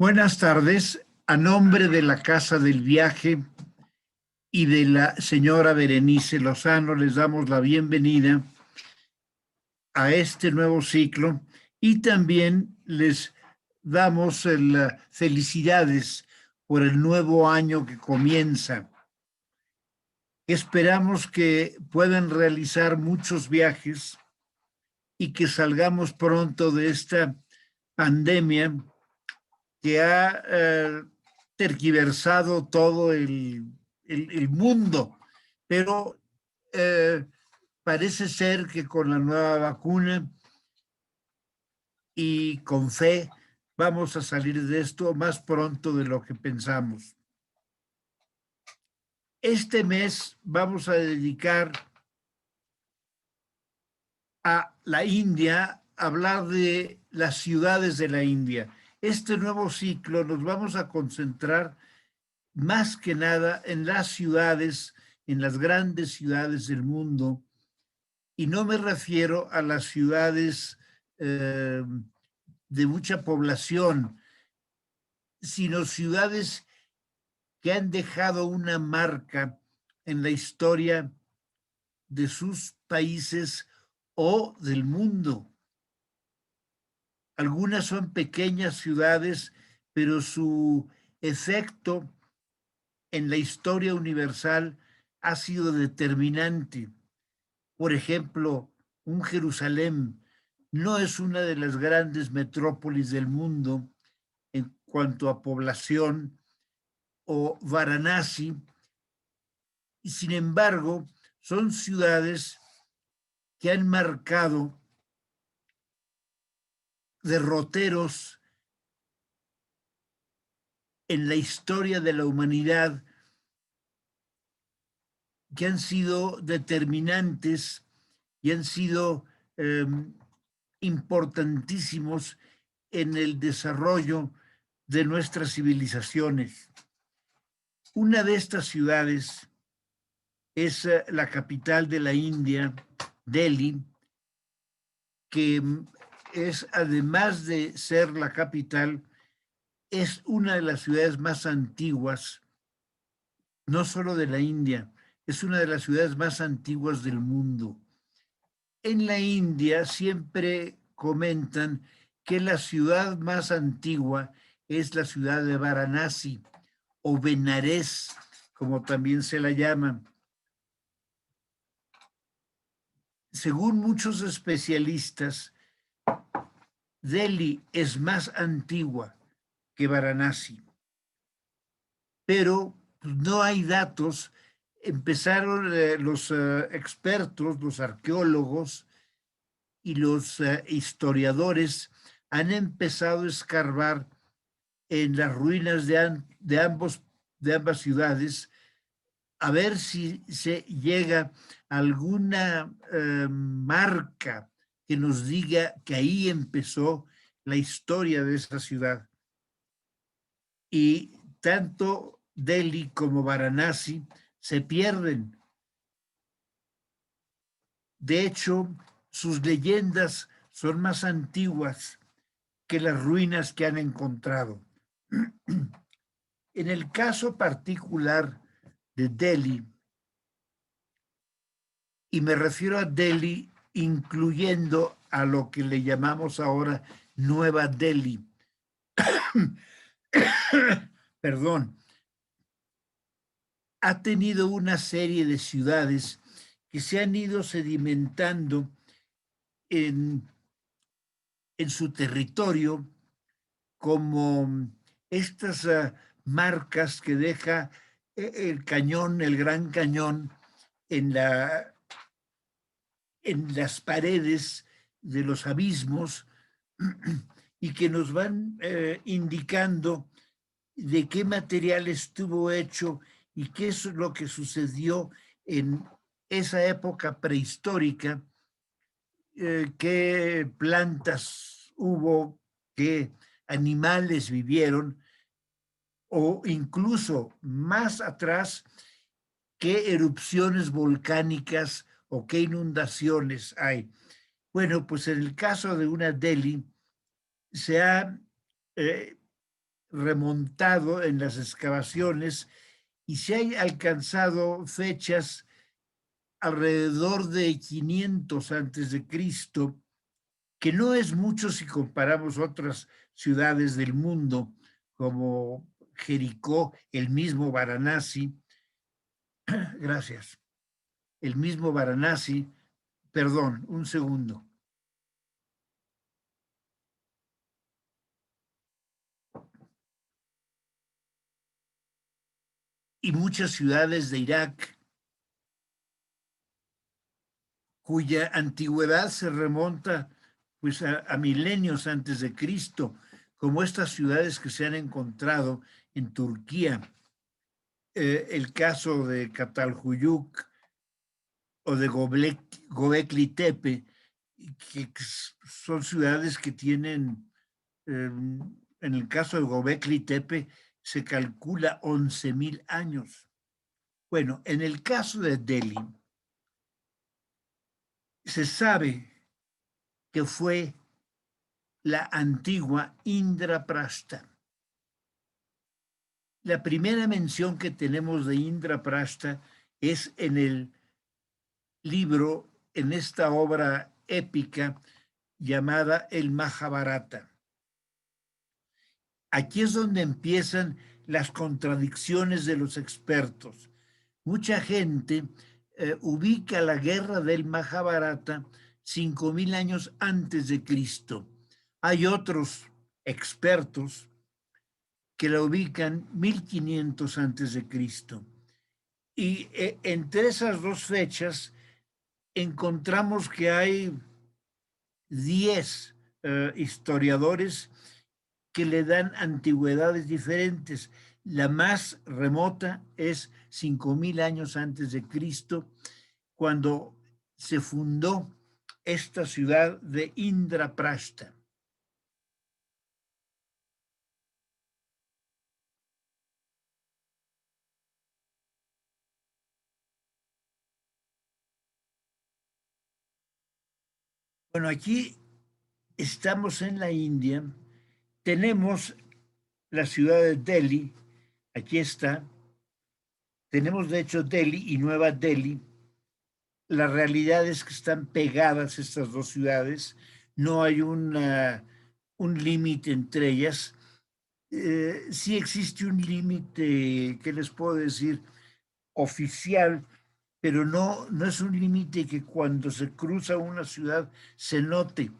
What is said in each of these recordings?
Buenas tardes. A nombre de la Casa del Viaje y de la señora Berenice Lozano, les damos la bienvenida a este nuevo ciclo y también les damos felicidades por el nuevo año que comienza. Esperamos que puedan realizar muchos viajes y que salgamos pronto de esta pandemia que ha tergiversado todo el mundo, pero parece ser que con la nueva vacuna y con fe vamos a salir de esto más pronto de lo que pensamos. Este mes vamos a dedicar a la India, a hablar de las ciudades de la India. Este nuevo ciclo nos vamos a concentrar más que nada en las ciudades, en las grandes ciudades del mundo, y no me refiero a las ciudades de mucha población, sino ciudades que han dejado una marca en la historia de sus países o del mundo. Algunas son pequeñas ciudades, pero su efecto en la historia universal ha sido determinante. Por ejemplo, un Jerusalén no es una de las grandes metrópolis del mundo en cuanto a población, o Varanasi, y sin embargo son ciudades que han marcado derroteros en la historia de la humanidad, que han sido determinantes y han sido importantísimos en el desarrollo de nuestras civilizaciones. Una de estas ciudades es la capital de la India, Delhi, que es, además de ser la capital, es una de las ciudades más antiguas, no solo de la India, es una de las ciudades más antiguas del mundo. En la India siempre comentan que la ciudad más antigua es la ciudad de Varanasi o Benares, como también se la llama. Según muchos especialistas, Delhi es más antigua que Varanasi, pero no hay datos. Empezaron los expertos, los arqueólogos y los historiadores han empezado a escarbar en las ruinas de ambas ciudades, a ver si se llega a alguna marca que nos diga que ahí empezó la historia de esa ciudad. Y tanto Delhi como Varanasi se pierden. De hecho, sus leyendas son más antiguas que las ruinas que han encontrado. En el caso particular de Delhi, y me refiero a Delhi incluyendo a lo que le llamamos ahora Nueva Delhi, perdón, ha tenido una serie de ciudades que se han ido sedimentando en su territorio como estas marcas que deja el cañón, el Gran Cañón, en las paredes de los abismos y que nos van indicando de qué material estuvo hecho y qué es lo que sucedió en esa época prehistórica, qué plantas hubo, qué animales vivieron, o incluso más atrás, qué erupciones volcánicas o qué inundaciones hay. Bueno, pues en el caso de una Delhi se ha remontado en las excavaciones y se han alcanzado fechas alrededor de 500 antes de Cristo, que no es mucho si comparamos otras ciudades del mundo como Jericó, el mismo Varanasi, gracias, el mismo Varanasi, perdón, un segundo. Y muchas ciudades de Irak, cuya antigüedad se remonta pues a milenios antes de Cristo, como estas ciudades que se han encontrado en Turquía, el caso de Catalhuyuk o de Göbekli Tepe, que son ciudades que tienen, en el caso de Göbekli Tepe, se calcula 11,000 años. Bueno, en el caso de Delhi, se sabe que fue la antigua Indraprastha. La primera mención que tenemos de Indraprastha es en el libro, en esta obra épica llamada el Mahabharata. Aquí es donde empiezan las contradicciones de los expertos. Mucha gente ubica la guerra del Mahabharata 5,000 años antes de Cristo. Hay otros expertos que la ubican 1500 antes de Cristo. Y entre esas dos fechas encontramos que hay 10 historiadores que le dan antigüedades diferentes. La más remota es 5,000 años antes de Cristo, cuando se fundó esta ciudad de Indraprastha. Bueno, aquí estamos en la India, tenemos la ciudad de Delhi, aquí está, tenemos de hecho Delhi y Nueva Delhi. La realidad es que están pegadas estas dos ciudades, no hay un límite entre ellas. Sí existe un límite, ¿qué les puedo decir? Oficial, pero no es un límite que cuando se cruza una ciudad se note.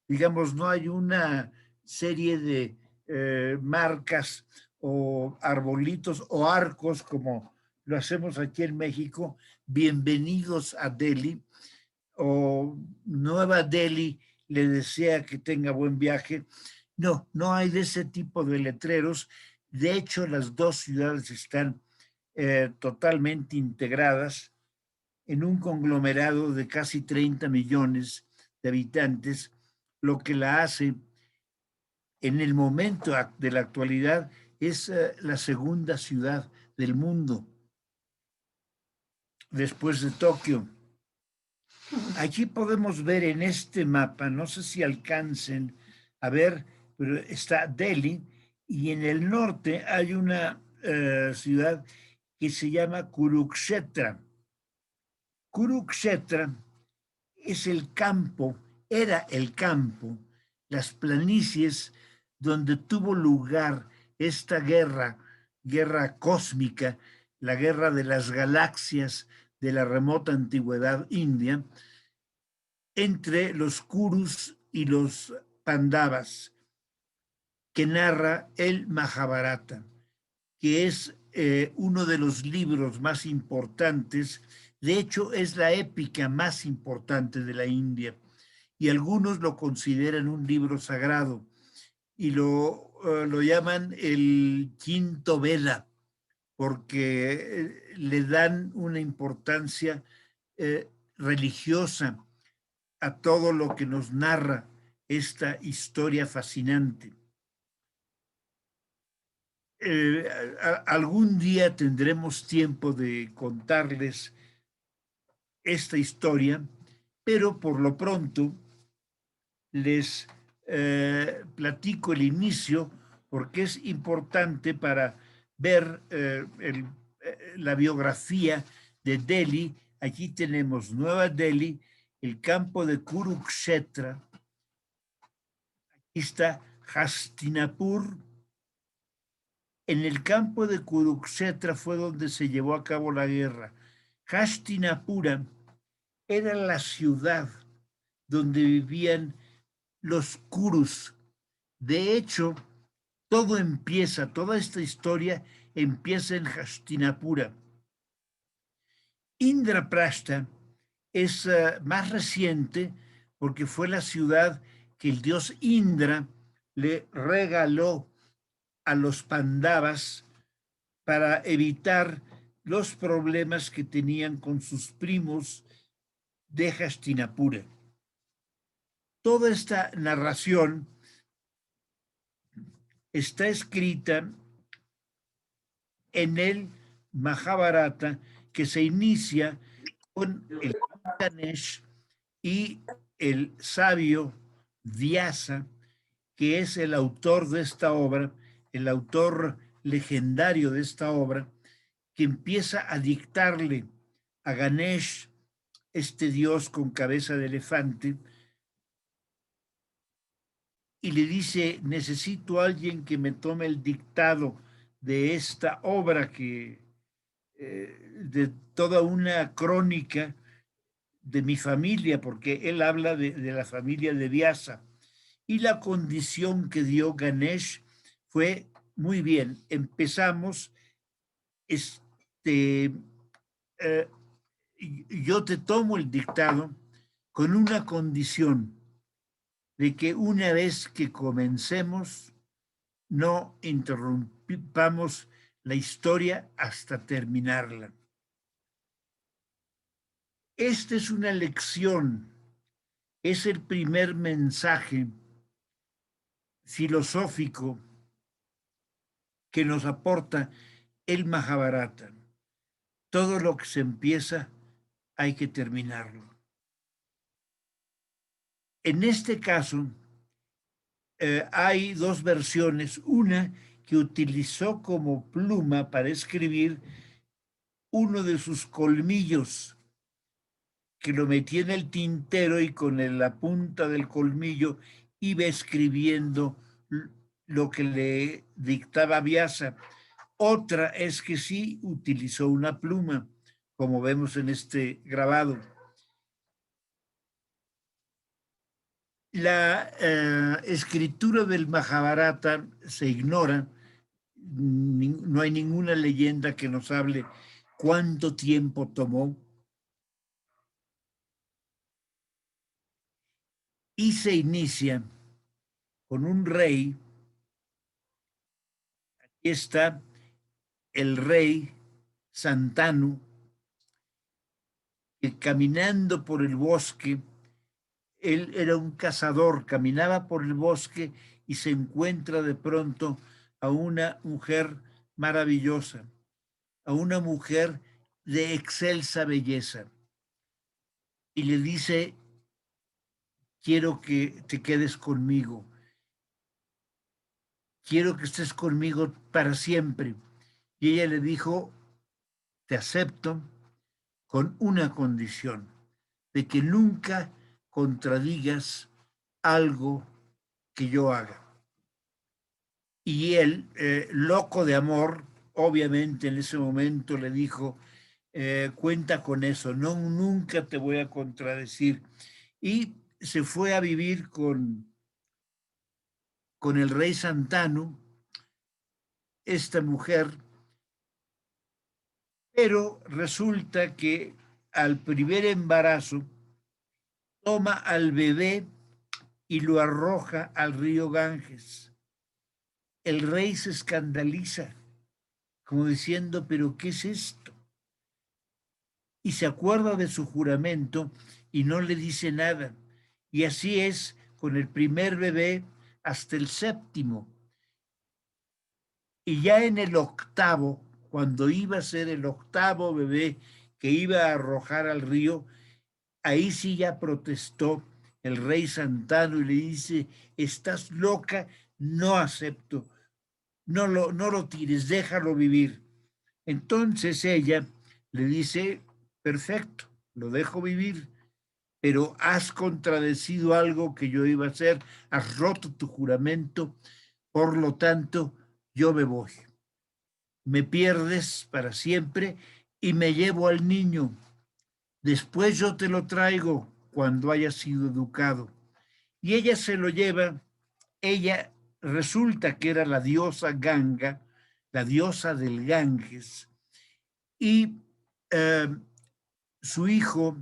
Digamos, no hay una serie de marcas o arbolitos o arcos como lo hacemos aquí en México, bienvenidos a Delhi, o Nueva Delhi le desea que tenga buen viaje. No hay de ese tipo de letreros. De hecho, las dos ciudades están totalmente integradas en un conglomerado de casi 30 millones de habitantes, lo que la hace en el momento de la actualidad es la segunda ciudad del mundo después de Tokio. Aquí podemos ver en este mapa, no sé si alcancen a ver, pero está Delhi y en el norte hay una ciudad que se llama Kurukshetra. Kurukshetra es el campo, era el campo, las planicies donde tuvo lugar esta guerra cósmica, la guerra de las galaxias de la remota antigüedad india, entre los Kurus y los Pandavas, que narra el Mahabharata, que es uno de los libros más importantes. De hecho, es la épica más importante de la India y algunos lo consideran un libro sagrado y lo llaman el quinto Veda porque le dan una importancia religiosa a todo lo que nos narra esta historia fascinante. Algún día tendremos tiempo de contarles esta historia, pero por lo pronto les platico el inicio porque es importante para ver la biografía de Delhi. Aquí tenemos Nueva Delhi, el campo de Kurukshetra. Aquí está Hastinapur. En el campo de Kurukshetra fue donde se llevó a cabo la guerra. Hastinapura era la ciudad donde vivían los Kurus. De hecho, todo empieza, toda esta historia empieza en Hastinapura. Indraprastha es más reciente porque fue la ciudad que el dios Indra le regaló a los Pandavas para evitar los problemas que tenían con sus primos de Hastinapura. Toda esta narración está escrita en el Mahabharata, que se inicia con el Ganesh y el sabio Vyasa, que es el autor de esta obra, el autor legendario de esta obra, que empieza a dictarle a Ganesh, este dios con cabeza de elefante, y le dice: necesito a alguien que me tome el dictado de esta obra, de toda una crónica de mi familia, porque él habla de la familia de Vyasa. Y la condición que dio Ganesh fue: muy bien, empezamos, yo te tomo el dictado con una condición, de que una vez que comencemos, no interrumpamos la historia hasta terminarla. Esta es una lección, es el primer mensaje filosófico que nos aporta el Mahabharata. Todo lo que se empieza hay que terminarlo. En este caso, hay dos versiones. Una que utilizó como pluma para escribir uno de sus colmillos, que lo metía en el tintero y con la punta del colmillo iba escribiendo lo que le dictaba Vyasa. Otra es que sí utilizó una pluma, como vemos en este grabado. La escritura del Mahabharata se ignora, no hay ninguna leyenda que nos hable cuánto tiempo tomó, y se inicia con un rey. Aquí está el rey Santanu, que caminando por el bosque, él era un cazador, caminaba por el bosque y se encuentra de pronto a una mujer maravillosa, a una mujer de excelsa belleza, y le dice: quiero que te quedes conmigo, quiero que estés conmigo para siempre. Y ella le dijo: te acepto con una condición, de que nunca contradigas algo que yo haga. Y él, loco de amor, obviamente en ese momento le dijo: cuenta con eso, no, nunca te voy a contradecir. Y se fue a vivir con el rey Santanu, esta mujer, pero resulta que al primer embarazo toma al bebé y lo arroja al río Ganges. El rey se escandaliza, como diciendo: ¿pero qué es esto? Y se acuerda de su juramento y no le dice nada. Y así es con el primer bebé hasta el séptimo. Y ya en el octavo, cuando iba a ser el octavo bebé que iba a arrojar al río, ahí sí ya protestó el rey Santanu y le dice: estás loca, no acepto no lo tires, déjalo vivir. Entonces ella le dice, perfecto, lo dejo vivir, pero has contradecido algo que yo iba a hacer, has roto tu juramento, por lo tanto, yo me voy. Me pierdes para siempre y me llevo al niño. Después yo te lo traigo cuando haya sido educado. Y ella se lo lleva. Ella resulta que era la diosa Ganga, la diosa del Ganges, y su hijo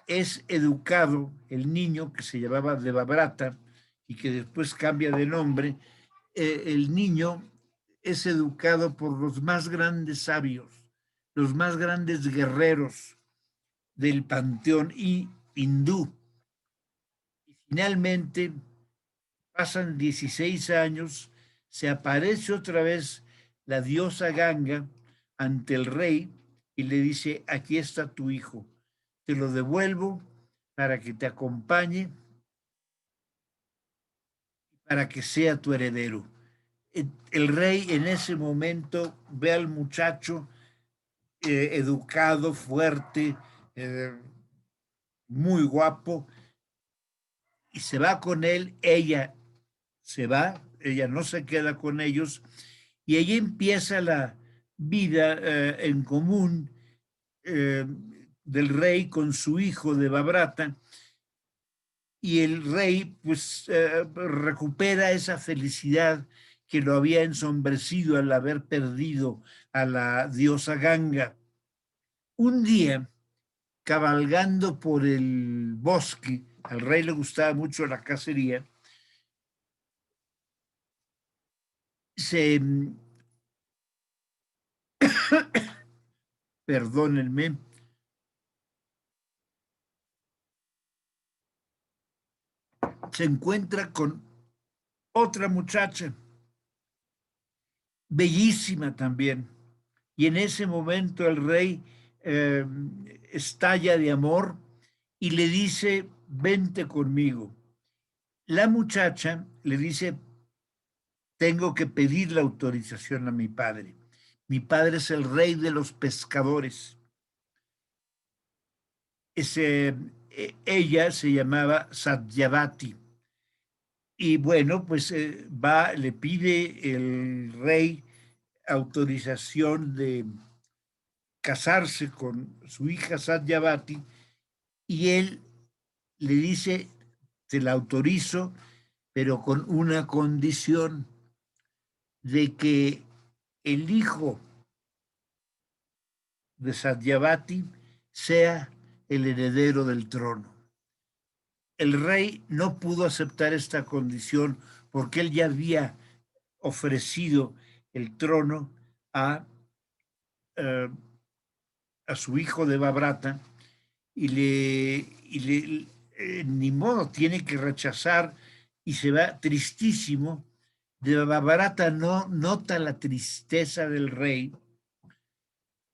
es educado, el niño que se llamaba Devabrata y que después cambia de nombre, el niño es educado por los más grandes sabios, los más grandes guerreros del panteón hindú. Y finalmente pasan 16 años, se aparece otra vez la diosa Ganga ante el rey y le dice, aquí está tu hijo, te lo devuelvo para que te acompañe, para que sea tu heredero. El rey en ese momento ve al muchacho educado, fuerte, muy guapo, y se va con él. Ella se va, ella no se queda con ellos, y allí empieza la vida en común del rey con su hijo de Babrata, y el rey pues recupera esa felicidad que lo había ensombrecido al haber perdido a la diosa Ganga. Un día, cabalgando por el bosque, al rey le gustaba mucho la cacería, se, perdónenme, se encuentra con otra muchacha, bellísima también. Y en ese momento el rey eh, estalla de amor y le dice, vente conmigo. La muchacha le dice, tengo que pedir la autorización a mi padre. Mi padre es el rey de los pescadores. Ella se llamaba Satyavati. Y bueno, pues va, le pide el rey autorización de casarse con su hija Satyavati y él le dice, te la autorizo, pero con una condición de que el hijo de Satyavati sea el heredero del trono. El rey no pudo aceptar esta condición porque él ya había ofrecido el trono a, uh, a su hijo de Babrata y ni modo, tiene que rechazar y se va tristísimo. De Babrata no nota la tristeza del rey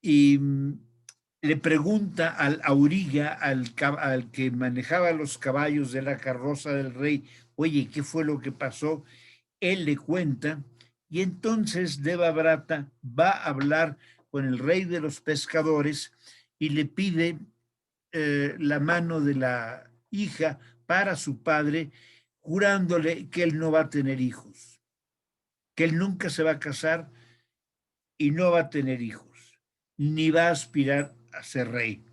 y le pregunta al auriga, al que manejaba los caballos de la carroza del rey, oye, ¿qué fue lo que pasó? Él le cuenta y entonces Devabrata va a hablar con el rey de los pescadores y le pide la mano de la hija para su padre, jurándole que él no va a tener hijos, que él nunca se va a casar y no va a tener hijos, ni va a aspirar a ser rey.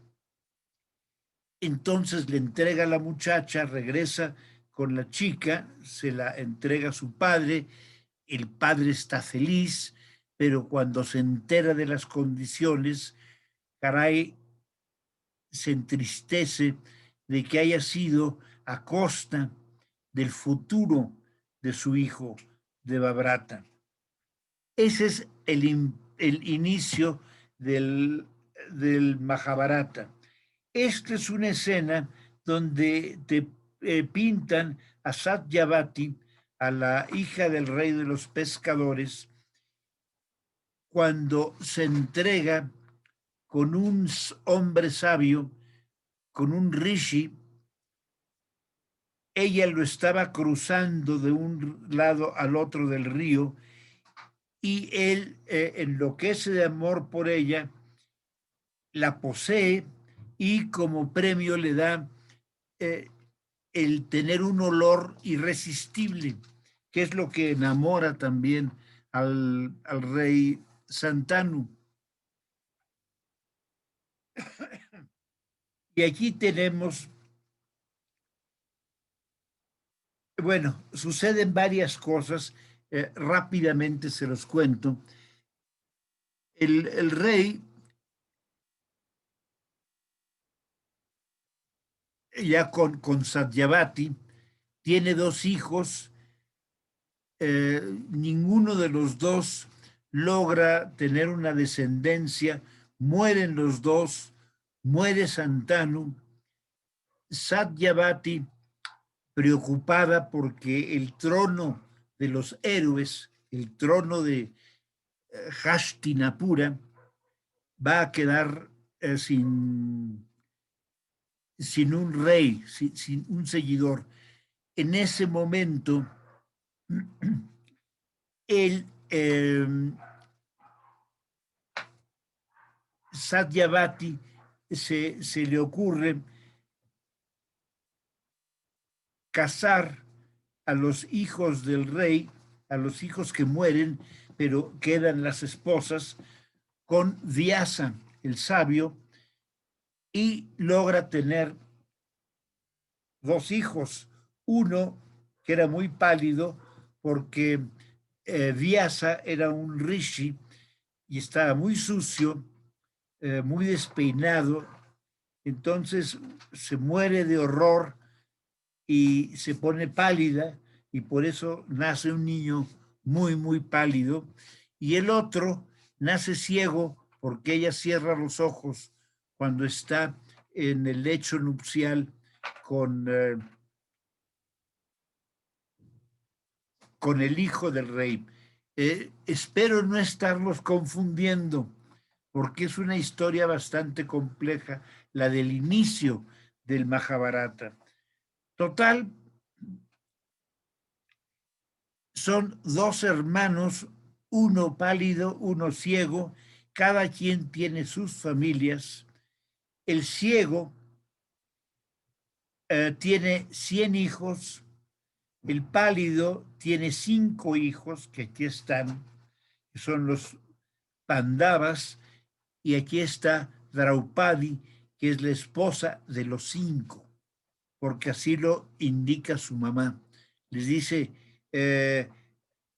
Entonces le entrega a la muchacha, regresa con la chica, se la entrega a su padre, el padre está feliz, pero cuando se entera de las condiciones, caray, se entristece de que haya sido a costa del futuro de su hijo, de Babrata. Ese es el inicio del Mahabharata. Esta es una escena donde te pintan a Satyavati, a la hija del rey de los pescadores, cuando se entrega con un hombre sabio, con un rishi. Ella lo estaba cruzando de un lado al otro del río y él enloquece de amor por ella, la posee y como premio le da el tener un olor irresistible, que es lo que enamora también al rey Santanu. Y aquí tenemos, bueno, suceden varias cosas, rápidamente se los cuento. El rey, ya con Satyavati, tiene dos hijos, ninguno de los dos logra tener una descendencia, mueren los dos, muere Santanu. Satyavati, preocupada porque el trono de los héroes, el trono de Hastinapura, va a quedar sin un rey, sin un seguidor. En ese momento, él, Satyavati, se le ocurre casar a los hijos del rey, a los hijos que mueren, pero quedan las esposas, con Vyasa, el sabio, y logra tener dos hijos. Uno que era muy pálido porque Vyasa era un rishi y estaba muy sucio, muy despeinado, entonces se muere de horror y se pone pálida y por eso nace un niño muy, muy pálido. Y el otro nace ciego porque ella cierra los ojos cuando está en el lecho nupcial con el hijo del rey. Espero no estarlos confundiendo, porque es una historia bastante compleja, la del inicio del Mahabharata. Total, son dos hermanos, uno pálido, uno ciego, cada quien tiene sus familias. El ciego tiene 100 hijos, el pálido tiene 5 hijos, que aquí están, que son los Pandavas, y aquí está Draupadi, que es la esposa de los 5, porque así lo indica su mamá. Les dice,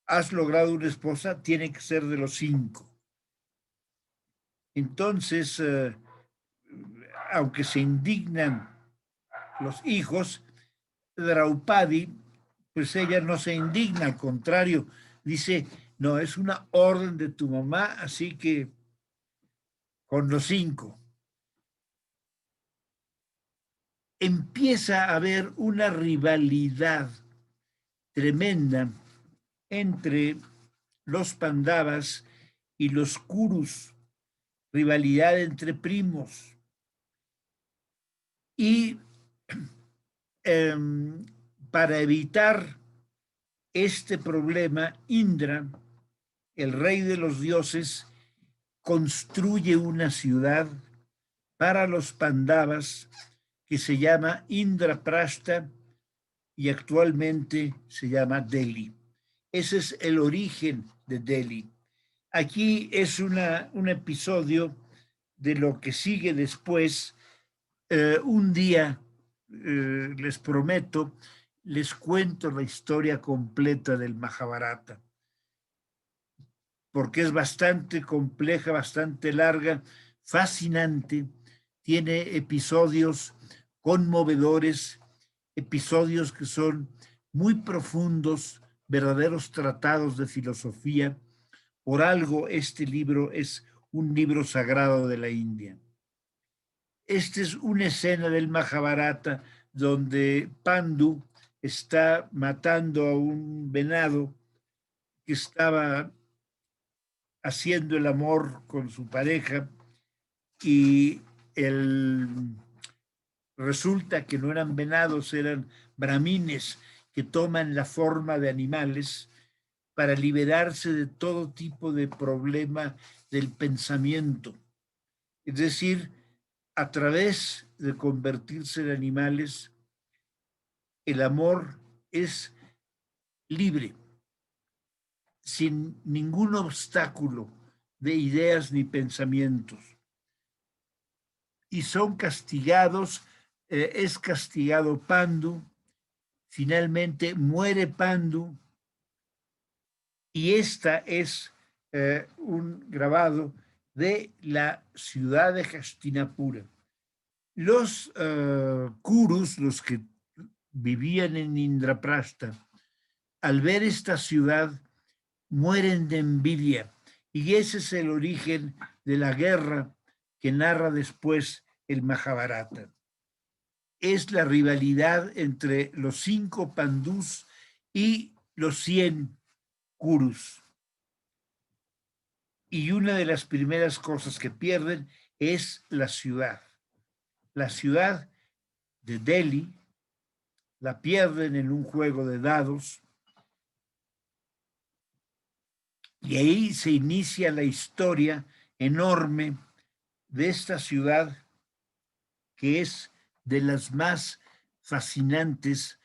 has logrado una esposa, tiene que ser de los 5. Entonces, aunque se indignan los hijos, Draupadi, pues ella no se indigna, al contrario, dice, no, es una orden de tu mamá, así que con los 5. Empieza a haber una rivalidad tremenda entre los Pandavas y los Kurus, rivalidad entre primos. Y para evitar este problema, Indra, el rey de los dioses, construye una ciudad para los Pandavas que se llama Indraprastha y actualmente se llama Delhi. Ese es el origen de Delhi. Aquí es un episodio de lo que sigue después. Un día, les prometo, les cuento la historia completa del Mahabharata, porque es bastante compleja, bastante larga, fascinante, tiene episodios conmovedores, episodios que son muy profundos, verdaderos tratados de filosofía. Por algo este libro es un libro sagrado de la India. Esta es una escena del Mahabharata donde Pandu está matando a un venado que estaba haciendo el amor con su pareja y resulta que no eran venados, eran brahmines que toman la forma de animales para liberarse de todo tipo de problema del pensamiento. Es decir, a través de convertirse en animales, el amor es libre, sin ningún obstáculo de ideas ni pensamientos. Y son castigados, es castigado Pandu, finalmente muere Pandu, y esta es un grabado de la ciudad de Hastinapura. Los Kurus, los que vivían en Indraprastha, al ver esta ciudad, mueren de envidia. Y ese es el origen de la guerra que narra después el Mahabharata. Es la rivalidad entre los 5 Pandus y los 100 Kurus. Y una de las primeras cosas que pierden es la ciudad. La ciudad de Delhi la pierden en un juego de dados, y ahí se inicia la historia enorme de esta ciudad, que es de las más fascinantes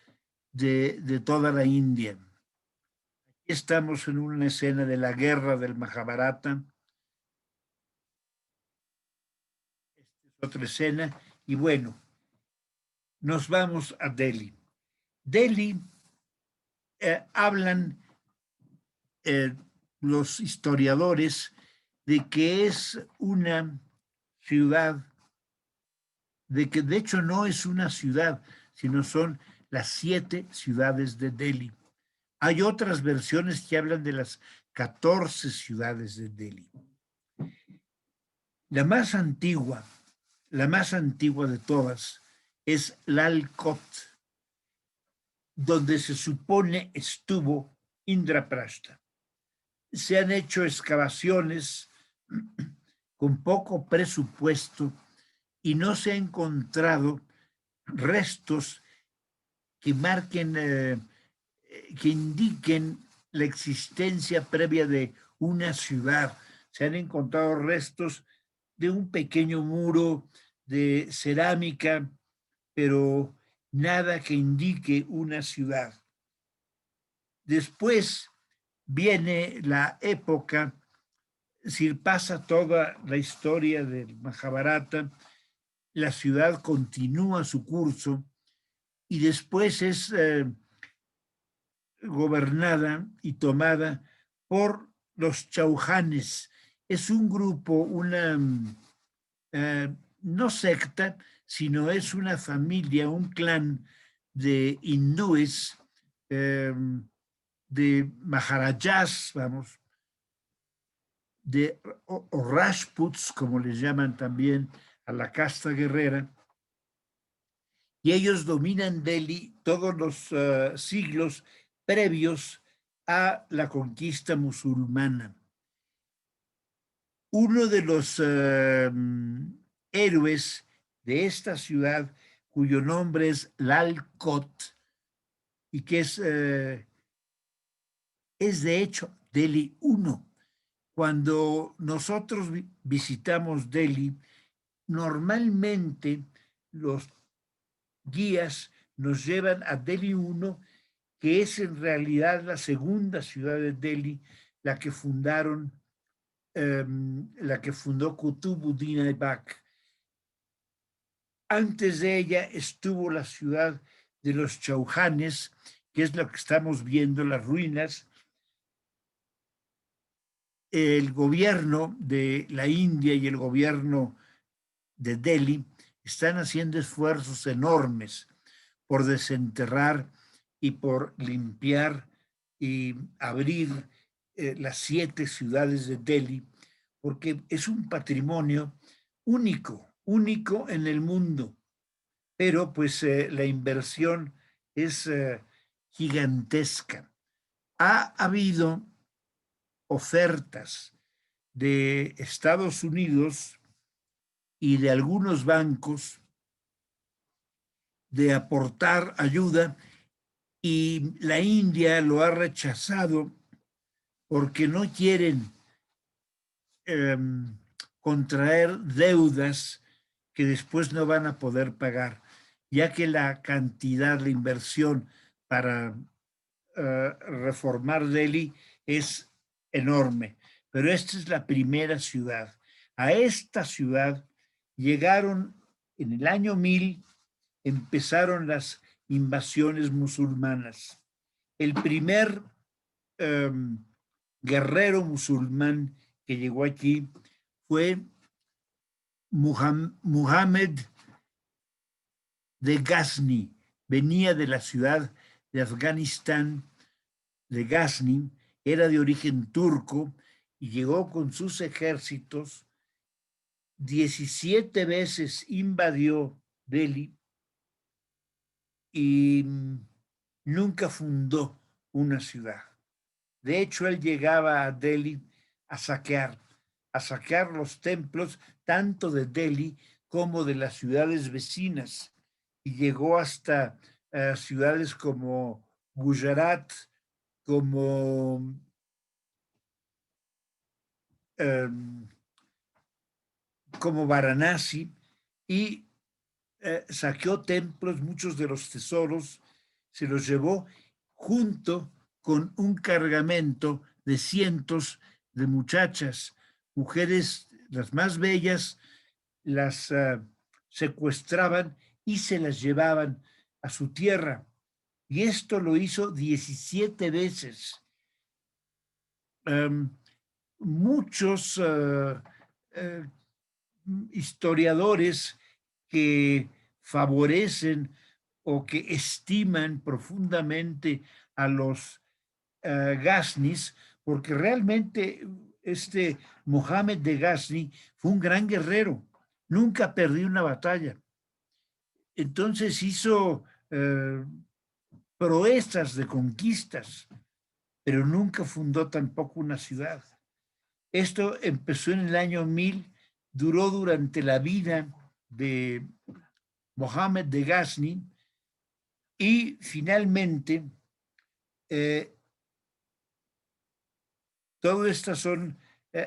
de toda la India. Aquí estamos en una escena de la guerra del Mahabharata. Esta es otra escena, y bueno, nos vamos a Delhi. Delhi, hablan los historiadores de que es una ciudad, de que de hecho no es una ciudad, sino son las 7 ciudades de Delhi. Hay otras versiones que hablan de las 14 ciudades de Delhi. La más antigua de todas es Lal Kot, donde se supone estuvo Indraprastha. Se han hecho excavaciones con poco presupuesto y no se ha encontrado restos que marquen, que indiquen la existencia previa de una ciudad. Se han encontrado restos de un pequeño muro de cerámica, pero nada que indique una ciudad. Después viene la época, si pasa toda la historia del Mahabharata, la ciudad continúa su curso y después es gobernada y tomada por los chauhanes. Es un grupo, una no secta, sino es una familia, un clan de hindúes, de maharajas, vamos, o Rajputs, como les llaman también a la casta guerrera, y ellos dominan Delhi todos los siglos previos a la conquista musulmana. Uno de los héroes de esta ciudad, cuyo nombre es Lal Kot, y que es de hecho Delhi 1. Cuando nosotros visitamos Delhi, normalmente los guías nos llevan a Delhi 1, que es en realidad la segunda ciudad de Delhi, la que fundó Qutbuddin Aibak. Antes de ella estuvo la ciudad de los chauhanes, que es lo que estamos viendo, las ruinas. El gobierno de la India y el gobierno de Delhi están haciendo esfuerzos enormes por desenterrar y por limpiar y abrir las 7 ciudades de Delhi, porque es un patrimonio único en el mundo, pero pues la inversión es gigantesca. Ha habido ofertas de Estados Unidos y de algunos bancos de aportar ayuda, y la India lo ha rechazado porque no quieren contraer deudas que después no van a poder pagar, ya que la cantidad, la inversión para reformar Delhi es enorme. Pero esta es la primera ciudad. A esta ciudad llegaron en el año 1000, empezaron las invasiones musulmanas. El primer guerrero musulmán que llegó aquí fue Muhammad de Ghazni. Venía de la ciudad de Afganistán, de Ghazni, era de origen turco y llegó con sus ejércitos. 17 veces invadió Delhi y nunca fundó una ciudad. De hecho, él llegaba a Delhi a saquear los templos tanto de Delhi como de las ciudades vecinas, y llegó hasta ciudades como Gujarat, como Varanasi, y saqueó templos. Muchos de los tesoros se los llevó junto con un cargamento de cientos de muchachas, mujeres las más bellas, las secuestraban y se las llevaban a su tierra. Y esto lo hizo 17 veces. Muchos historiadores que favorecen o que estiman profundamente a los Ghaznis, porque realmente este Mohammed de Ghazni fue un gran guerrero, nunca perdió una batalla. Entonces hizo proezas de conquistas, pero nunca fundó tampoco una ciudad. Esto empezó en el año 1000, duró durante la vida de Mohammed de Ghazni, y finalmente todo estas son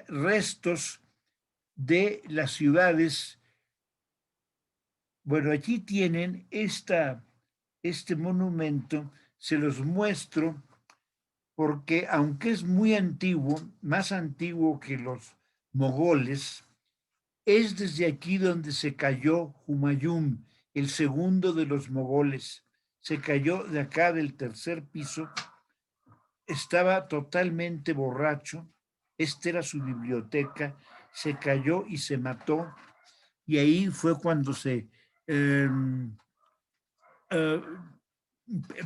restos de las ciudades. Bueno, aquí tienen este monumento, se los muestro porque aunque es muy antiguo, más antiguo que los mogoles, es desde aquí donde se cayó Humayun, el segundo de los mogoles. Se cayó de acá del tercer piso, estaba totalmente borracho, esta era su biblioteca, se cayó y se mató, y ahí fue cuando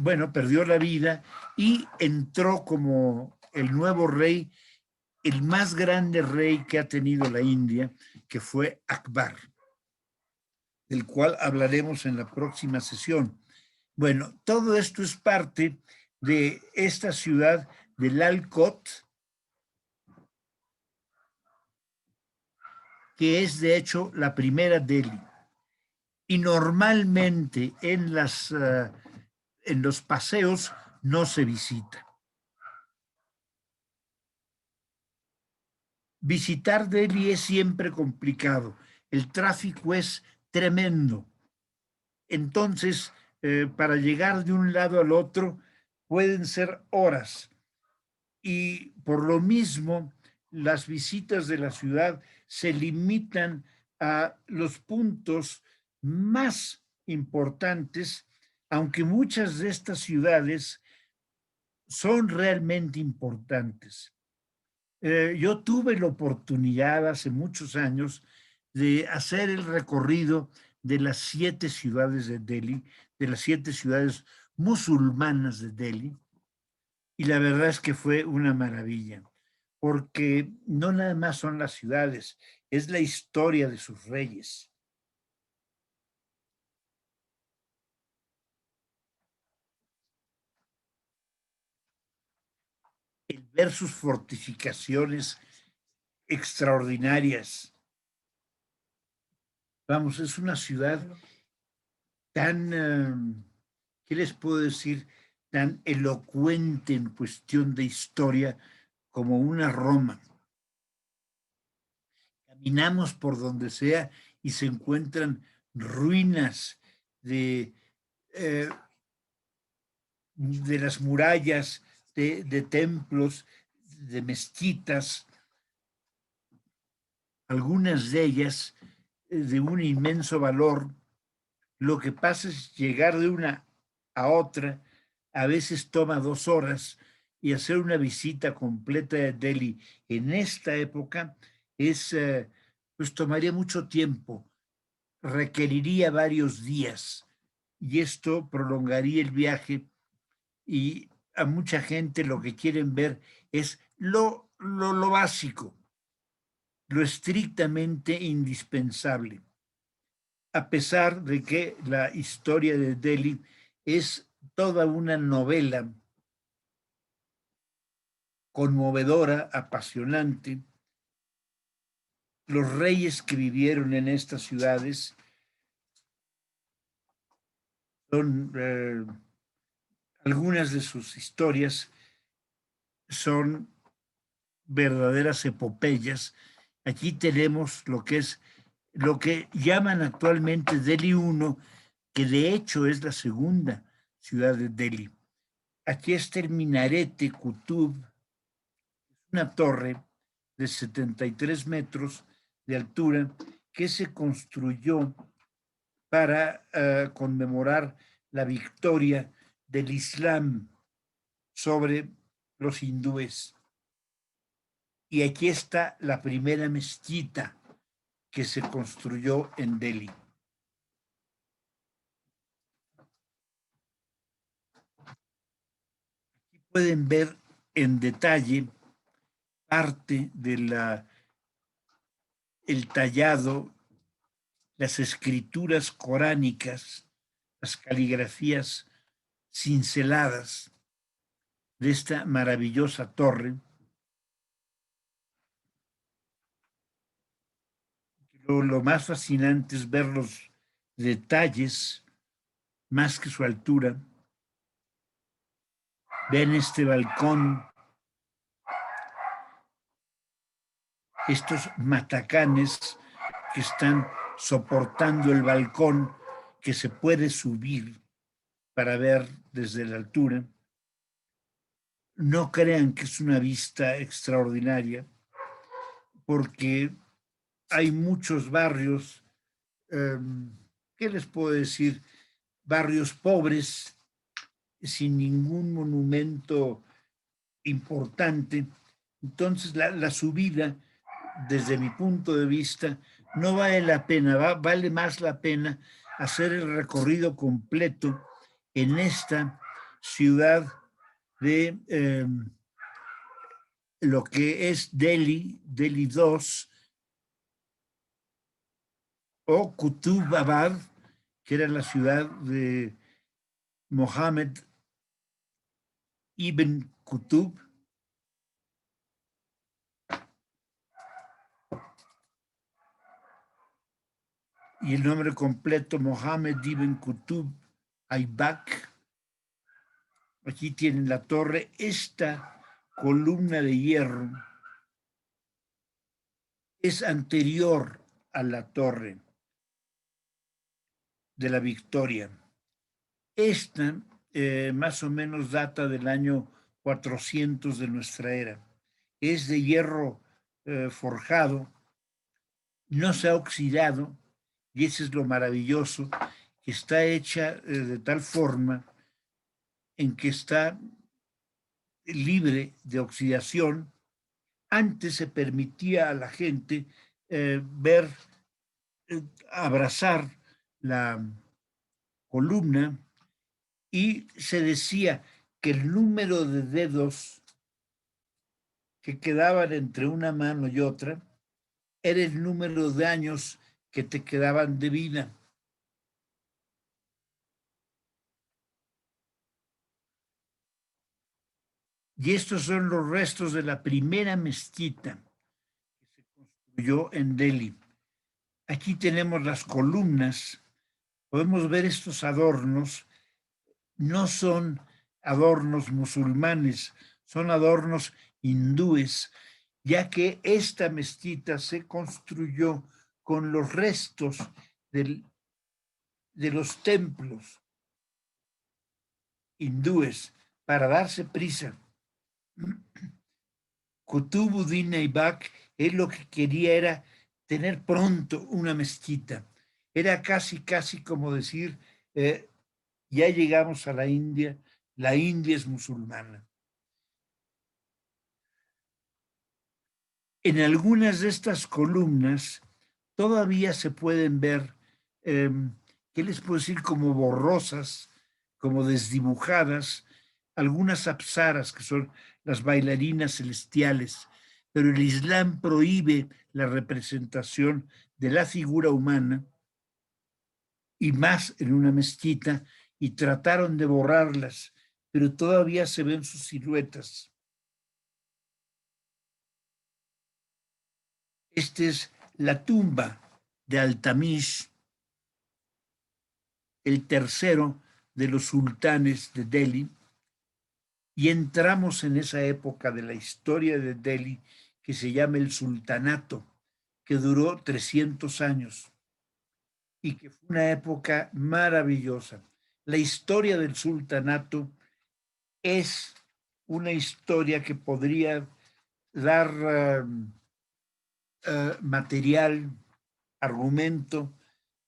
bueno, perdió la vida y entró como el nuevo rey, el más grande rey que ha tenido la India, que fue Akbar, del cual hablaremos en la próxima sesión. Bueno, todo esto es parte de esta ciudad de Lal Kot, que es de hecho la primera Delhi. Y normalmente en los paseos no se visita. Visitar Delhi es siempre complicado. El tráfico es tremendo. Entonces, para llegar de un lado al otro pueden ser horas. Y por lo mismo, las visitas de la ciudad se limitan a los puntos más importantes, aunque muchas de estas ciudades son realmente importantes. Yo tuve la oportunidad hace muchos años de hacer el recorrido de las 7 ciudades de Delhi, de las 7 ciudades musulmanas de Delhi, y la verdad es que fue una maravilla, porque no nada más son las ciudades, es la historia de sus reyes. El ver sus fortificaciones extraordinarias. Vamos, es una ciudad tan, ¿qué les puedo decir? Tan elocuente en cuestión de historia como una Roma. Caminamos por donde sea y se encuentran ruinas de las murallas, de templos, de mezquitas, algunas de ellas de un inmenso valor. Lo que pasa es llegar de una a otra, a veces toma 2 horas, y hacer una visita completa de Delhi en esta época pues tomaría mucho tiempo, requeriría varios días, y esto prolongaría el viaje, y a mucha gente lo que quieren ver es lo básico, lo estrictamente indispensable, a pesar de que la historia de Delhi es toda una novela conmovedora, apasionante. Los reyes que vivieron en estas ciudades son, algunas de sus historias son verdaderas epopeyas. Aquí tenemos lo que llaman actualmente Delhi 1, que de hecho es la segunda ciudad de Delhi. Aquí está el minarete Qutub, una torre de 73 metros de altura que se construyó para conmemorar la victoria del Islam sobre los hindúes. Y aquí está la primera mezquita que se construyó en Delhi. Aquí pueden ver en detalle parte de el tallado, las escrituras coránicas, las caligrafías cinceladas de esta maravillosa torre. Lo más fascinante es ver los detalles más que su altura. Ven este balcón, estos matacanes que están soportando el balcón, que se puede subir para ver desde la altura. No crean que es una vista extraordinaria, porque hay muchos barrios, ¿qué les puedo decir? Barrios pobres, sin ningún monumento importante. Entonces la subida, desde mi punto de vista, no vale la pena, vale más la pena hacer el recorrido completo en esta ciudad de lo que es Delhi, Delhi 2, o Qutubabad, que era la ciudad de Mohammed ibn Qutub. Y el nombre completo, Mohammed ibn Qutub Aibak. Aquí tienen la torre. Esta columna de hierro es anterior a la torre de la Victoria. Esta más o menos data del año 400 de nuestra era. Es de hierro forjado, no se ha oxidado, y eso es lo maravilloso, que está hecha de tal forma en que está libre de oxidación. Antes se permitía a la gente ver, abrazar la columna, y se decía que el número de dedos que quedaban entre una mano y otra era el número de años que te quedaban de vida. Y estos son los restos de la primera mezquita que se construyó en Delhi. Aquí tenemos las columnas. Podemos ver estos adornos. No son adornos musulmanes, son adornos hindúes, ya que esta mezquita se construyó con los restos de los templos hindúes para darse prisa. Kutubuddin Aibak, él lo que quería era tener pronto una mezquita. Era casi como decir, ya llegamos a la India es musulmana. En algunas de estas columnas todavía se pueden ver, ¿qué les puedo decir? Como borrosas, como desdibujadas, algunas apsaras, que son las bailarinas celestiales, pero el Islam prohíbe la representación de la figura humana, y más en una mezquita, y trataron de borrarlas, pero todavía se ven sus siluetas. Esta es la tumba de Altamish, el tercero de los sultanes de Delhi, y entramos en esa época de la historia de Delhi que se llama el sultanato, que duró 300 años y que fue una época maravillosa. La historia del sultanato es una historia que podría dar material, argumento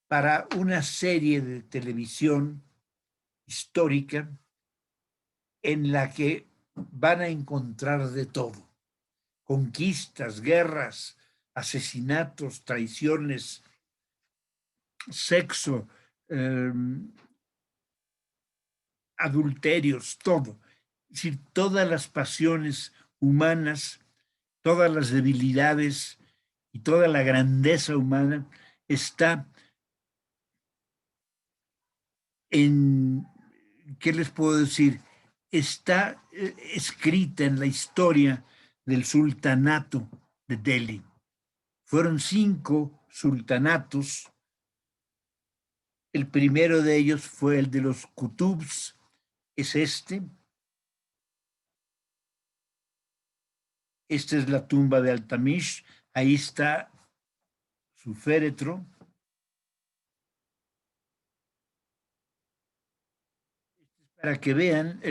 para una serie de televisión histórica en la que van a encontrar de todo: conquistas, guerras, asesinatos, traiciones, sexo, adulterios, todo. Es decir, todas las pasiones humanas, todas las debilidades y toda la grandeza humana está en, ¿qué les puedo decir? Está escrita en la historia del sultanato de Delhi. Fueron 5 sultanatos. El primero de ellos fue el de los Qutubs, es este. Esta es la tumba de Altamish, ahí está su féretro. Para que vean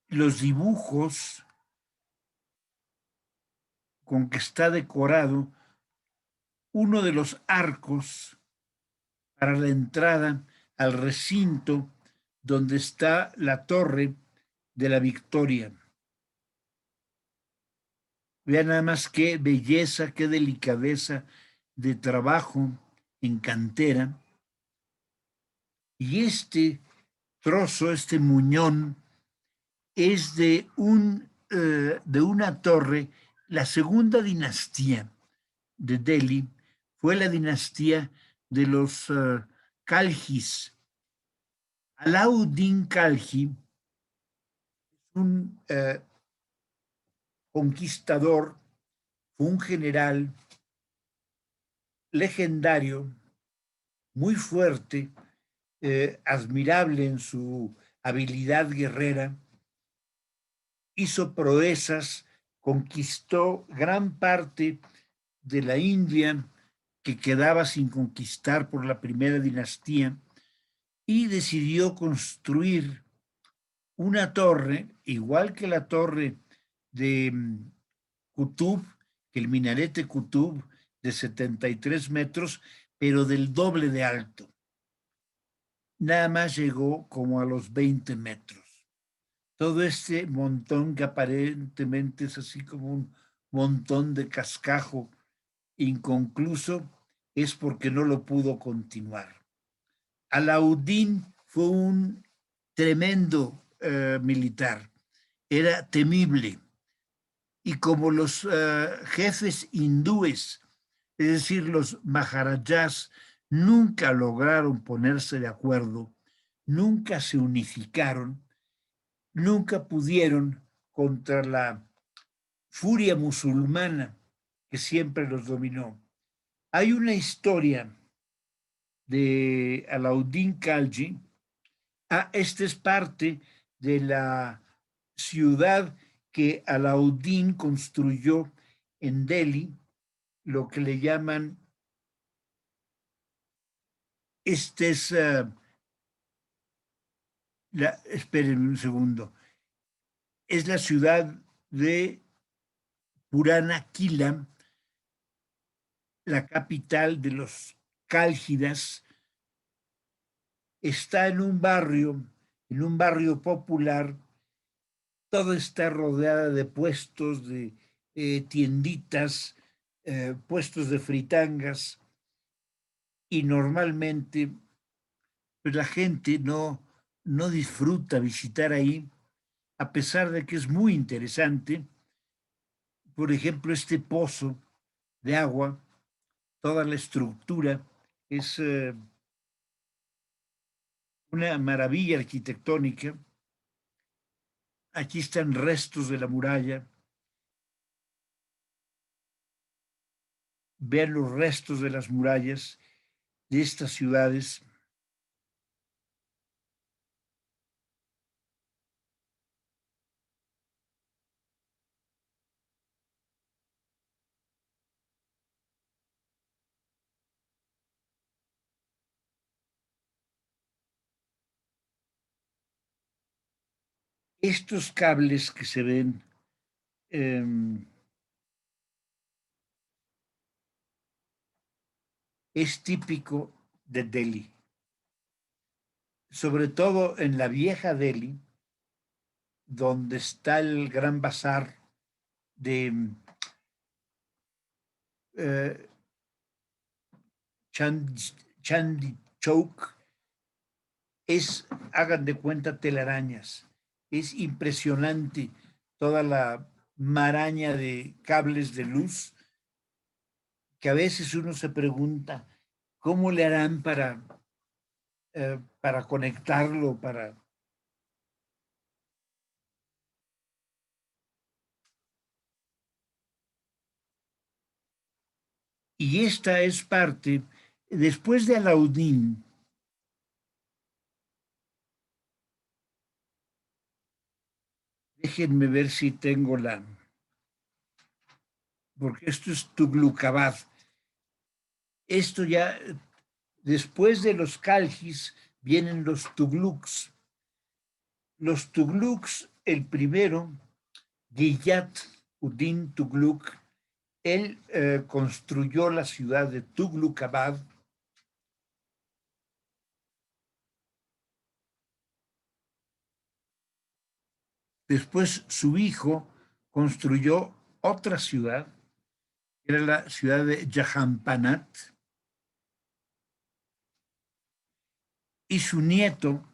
los dibujos con que está decorado uno de los arcos para la entrada al recinto donde está la Torre de la Victoria. Vean nada más qué belleza, qué delicadeza de trabajo en cantera. Y este trozo, este muñón, es de una torre, la segunda dinastía de Delhi fue la dinastía de los Khaljis. Alauddin Khalji, un conquistador, fue un general legendario, muy fuerte, admirable en su habilidad guerrera, hizo proezas, conquistó gran parte de la India que quedaba sin conquistar por la primera dinastía, y decidió construir una torre, igual que la torre de Qutub, que el minarete Qutub, de 73 metros, pero del doble de alto. Nada más llegó como a los 20 metros. Todo este montón, que aparentemente es así como un montón de cascajo inconcluso, es porque no lo pudo continuar. Alauddin fue un tremendo militar, era temible, y como los jefes hindúes, es decir, los maharajas, nunca lograron ponerse de acuerdo, nunca se unificaron, nunca pudieron contra la furia musulmana que siempre los dominó. Hay una historia de Alauddin Khalji. Esta es parte de la ciudad que Alauddin construyó en Delhi lo que le llaman, esperen un segundo, es la ciudad de Purana Quilla, la capital de los Cálgidas. Está en un barrio popular. Todo está rodeada de puestos, de tienditas, puestos de fritangas, y normalmente pues, la gente no disfruta visitar ahí, a pesar de que es muy interesante. Por ejemplo, este pozo de agua, toda la estructura es una maravilla arquitectónica. Aquí están restos de la muralla. Vean los restos de las murallas de estas ciudades. Estos cables que se ven es típico de Delhi, sobre todo en la vieja Delhi, donde está el gran bazar de Chandni Chowk. Hagan de cuenta, telarañas. Es impresionante toda la maraña de cables de luz, que a veces uno se pregunta, ¿cómo le harán para conectarlo, Y esta es parte, después de Alauddin, déjenme ver si tengo porque esto es Tughluqabad. Esto ya, después de los Khalgis, vienen los Tugluks. Los Tugluks, el primero, Ghiyat-uddin Tughluk, él construyó la ciudad de Tughluqabad. Después su hijo construyó otra ciudad, que era la ciudad de Jahanpanat, y su nieto,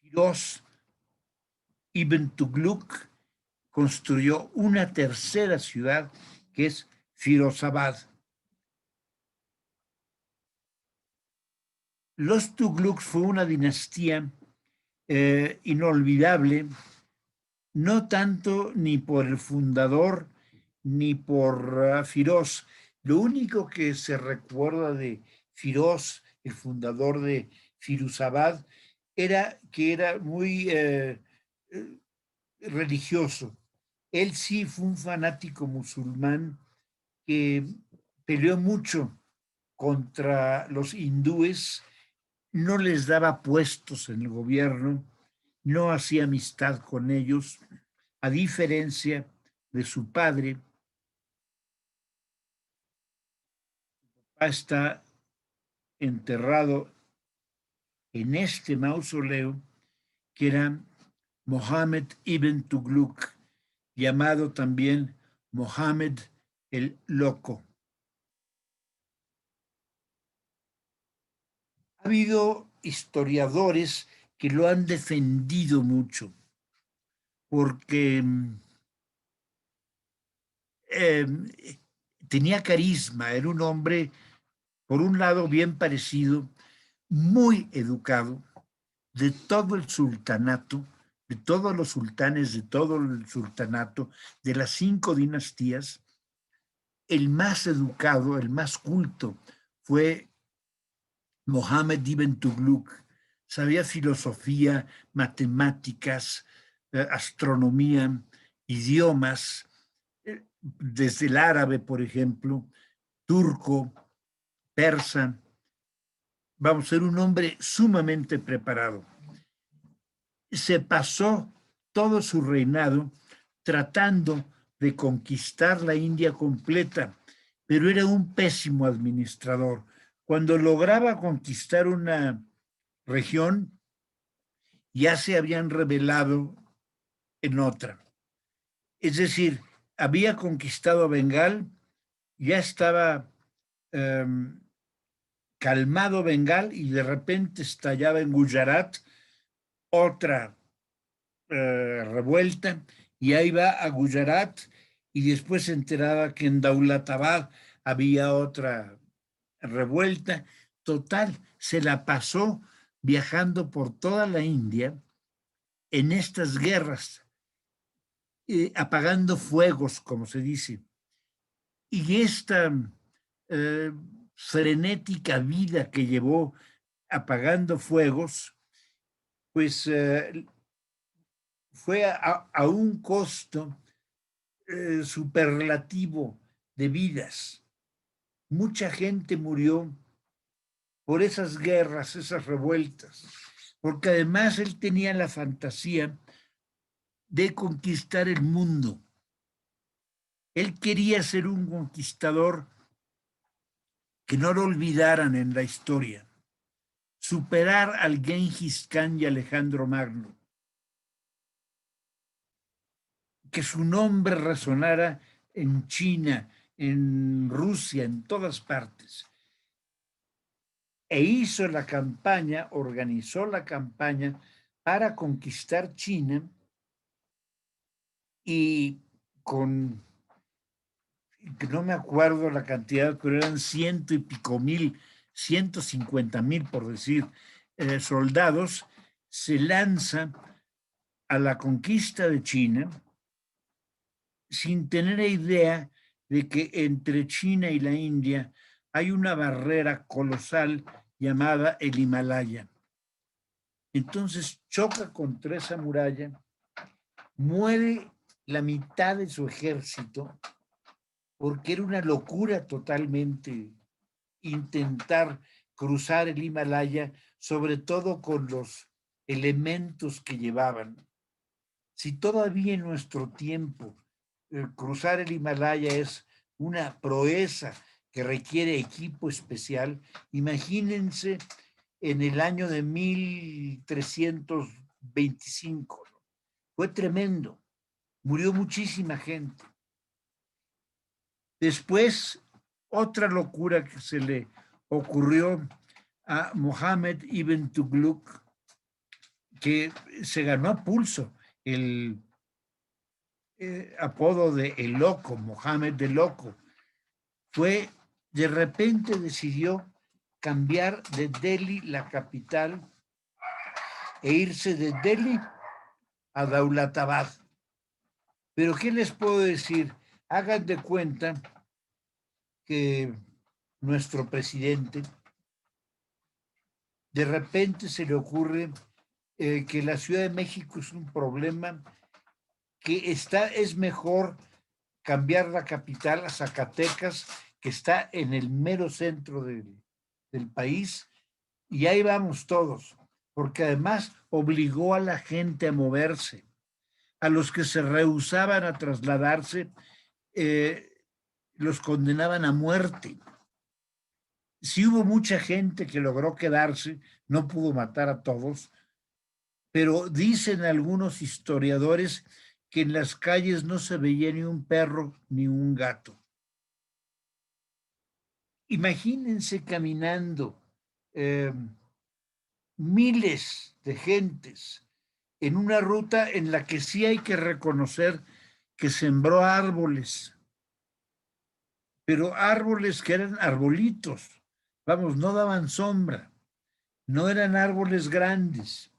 Firoz ibn Tughluk, construyó una tercera ciudad, que es Firozabad. Los Tugluks fue una dinastía inolvidable, no tanto ni por el fundador ni por Firoz. Lo único que se recuerda de Firoz, el fundador de Firuzabad, era que era muy religioso. Él sí fue un fanático musulmán que peleó mucho contra los hindúes, no les daba puestos en el gobierno, no hacía amistad con ellos, a diferencia de su padre. Está enterrado en este mausoleo, que era Mohammed ibn Tughluk, llamado también Mohammed el Loco. Ha habido historiadores que lo han defendido mucho, porque tenía carisma, era un hombre, por un lado, bien parecido, muy educado, de todo el sultanato, de todos los sultanes, de todo el sultanato, de las 5 dinastías, el más educado, el más culto, fue Mohammed ibn Tughluk. Sabía filosofía, matemáticas, astronomía, idiomas, desde el árabe, por ejemplo, turco, persa. Vamos, ser un hombre sumamente preparado. Se pasó todo su reinado tratando de conquistar la India completa, pero era un pésimo administrador. Cuando lograba conquistar una región, ya se habían rebelado en otra. Es decir, había conquistado Bengal, ya estaba calmado Bengal y de repente estallaba en Gujarat otra revuelta y ahí va a Gujarat y después se enteraba que en Daulatabad había otra revuelta. Total, se la pasó viajando por toda la India en estas guerras, apagando fuegos, como se dice. Y esta eh, frenética vida que llevó apagando fuegos, pues fue a un costo superlativo de vidas. Mucha gente murió por esas guerras, esas revueltas, porque además él tenía la fantasía de conquistar el mundo. Él quería ser un conquistador que no lo olvidaran en la historia, superar al Genghis Khan y Alejandro Magno, que su nombre resonara en China, en Rusia, en todas partes. E hizo la campaña, organizó la campaña para conquistar China y con, no me acuerdo la cantidad, pero eran ciento y pico mil, 150,000 por decir, soldados, se lanza a la conquista de China sin tener idea de que entre China y la India hay una barrera colosal llamada el Himalaya. Entonces choca contra esa muralla, muere la mitad de su ejército, porque era una locura totalmente intentar cruzar el Himalaya, sobre todo con los elementos que llevaban. Si todavía en nuestro tiempo cruzar el Himalaya es una proeza que requiere equipo especial, imagínense en el año de 1325. Fue tremendo, murió muchísima gente. Después, otra locura que se le ocurrió a Mohammed ibn Tughlaq, que se ganó a pulso el apodo de El Loco, Mohammed el Loco, fue, de repente decidió cambiar de Delhi, la capital, e irse de Delhi a Daulatabad. Pero ¿qué les puedo decir? Hagan de cuenta que nuestro presidente de repente se le ocurre que la Ciudad de México es un problema, que es mejor cambiar la capital a Zacatecas, que está en el mero centro del país, y ahí vamos todos, porque además obligó a la gente a moverse. A los que se rehusaban a trasladarse, los condenaban a muerte. Sí hubo mucha gente que logró quedarse, no pudo matar a todos, pero dicen algunos historiadores que en las calles no se veía ni un perro ni un gato. Imagínense caminando miles de gentes en una ruta en la que sí hay que reconocer que sembró árboles, pero árboles que eran arbolitos, vamos, no daban sombra, no eran árboles grandes.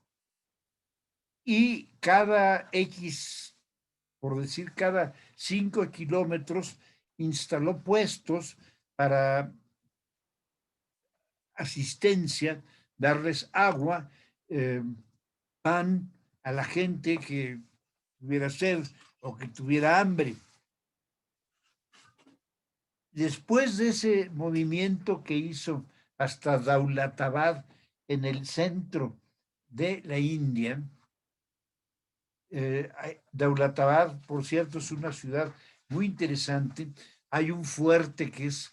Y cada X, por decir, cada 5 kilómetros, instaló puestos para asistencia, darles agua, pan a la gente que tuviera sed o que tuviera hambre. Después de ese movimiento que hizo hasta Daulatabad en el centro de la India, Daulatabad, por cierto, es una ciudad muy interesante. Hay un fuerte que es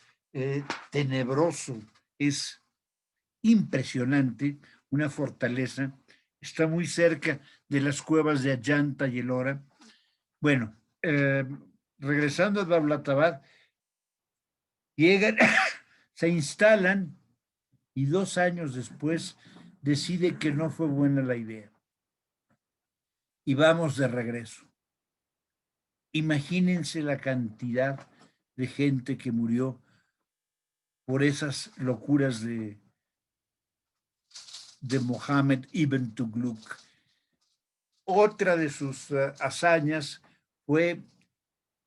tenebroso, es impresionante, una fortaleza. Está muy cerca de las cuevas de Ayanta y Ellora. Bueno, regresando a Daulatabad, llegan, se instalan y 2 años después decide que no fue buena la idea. Y vamos de regreso. Imagínense la cantidad de gente que murió por esas locuras de Mohammed ibn Tughluq. Otra de sus hazañas fue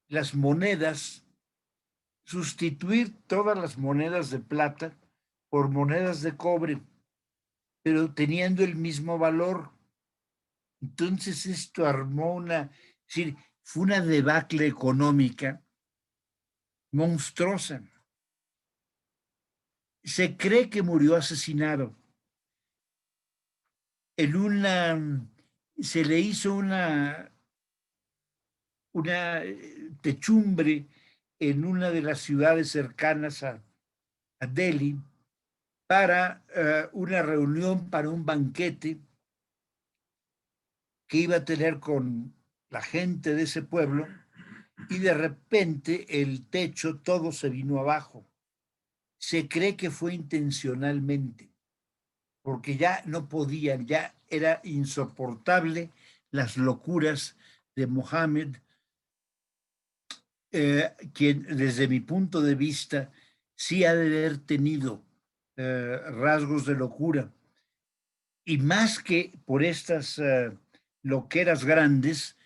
las monedas, sustituir todas las monedas de plata por monedas de cobre, pero teniendo el mismo valor. Entonces esto armó es decir, fue una debacle económica monstruosa. Se cree que murió asesinado. Se le hizo una techumbre en una de las ciudades cercanas a Delhi para una reunión, para un banquete que iba a tener con la gente de ese pueblo, y de repente el techo todo se vino abajo. Se cree que fue intencionalmente, porque ya no podían, ya era insoportable las locuras de Mohammed, quien desde mi punto de vista sí ha de haber tenido rasgos de locura, y más que por estas loqueras grandes,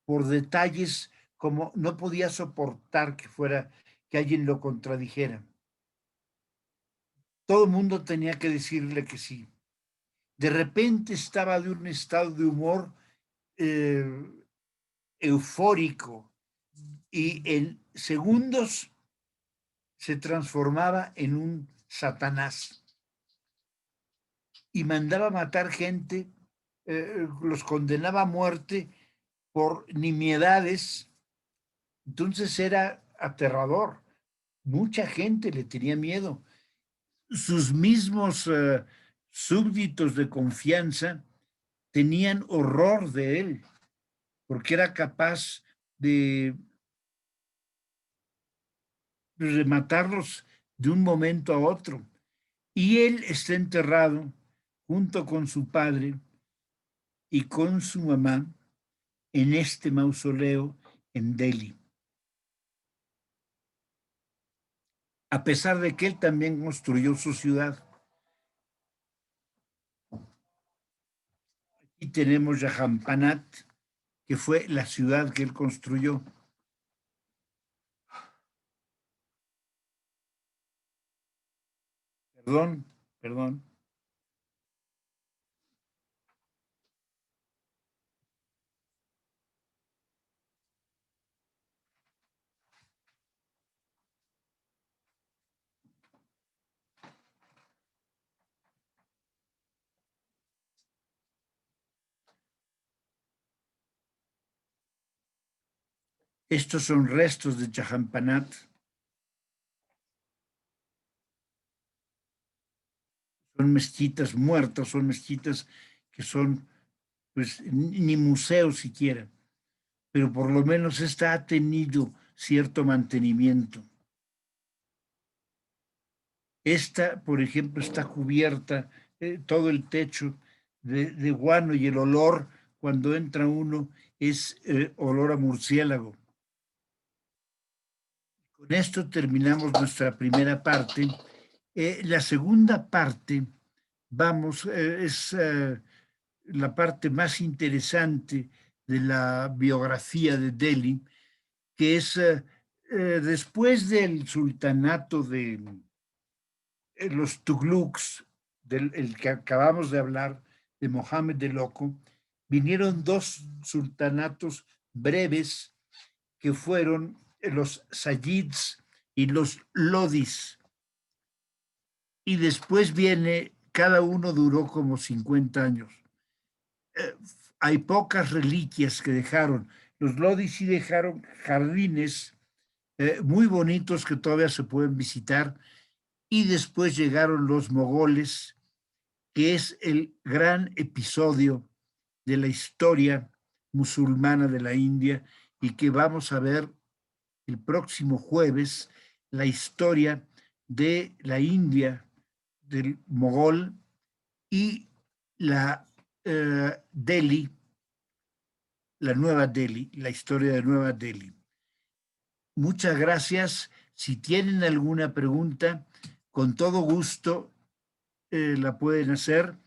por detalles como no podía soportar que alguien lo contradijera. Todo el mundo tenía que decirle que sí. De repente estaba de un estado de humor eufórico, y en segundos se transformaba en un Satanás y mandaba matar gente, los condenaba a muerte por nimiedades. Entonces era aterrador. Mucha gente le tenía miedo. Sus mismos súbditos de confianza tenían horror de él, porque era capaz de matarlos de un momento a otro. Y él está enterrado junto con su padre y con su mamá en este mausoleo en Delhi. A pesar de que él también construyó su ciudad. Aquí tenemos Jahanpanat, que fue la ciudad que él construyó. Perdón. Estos son restos de Jahanpanat. Son mezquitas muertas, son mezquitas que son, pues, ni museos siquiera, pero por lo menos esta ha tenido cierto mantenimiento. Esta, por ejemplo, está cubierta, todo el techo de guano, y el olor cuando entra uno es olor a murciélago. Con esto terminamos nuestra primera parte. La segunda parte, es la parte más interesante de la biografía de Delhi, que es después del sultanato de los Tughluks, el que acabamos de hablar, de Mohammed el Loco, vinieron dos sultanatos breves que fueron los Sayyids y los Lodis. Y después viene, cada uno duró como 50 años. Hay pocas reliquias que dejaron. Los Lodis sí dejaron jardines muy bonitos que todavía se pueden visitar. Y después llegaron los mogoles, que es el gran episodio de la historia musulmana de la India y que vamos a ver el próximo jueves, la historia de la India, del mogol y la Delhi, la Nueva Delhi, la historia de Nueva Delhi. Muchas gracias. Si tienen alguna pregunta, con todo gusto la pueden hacer.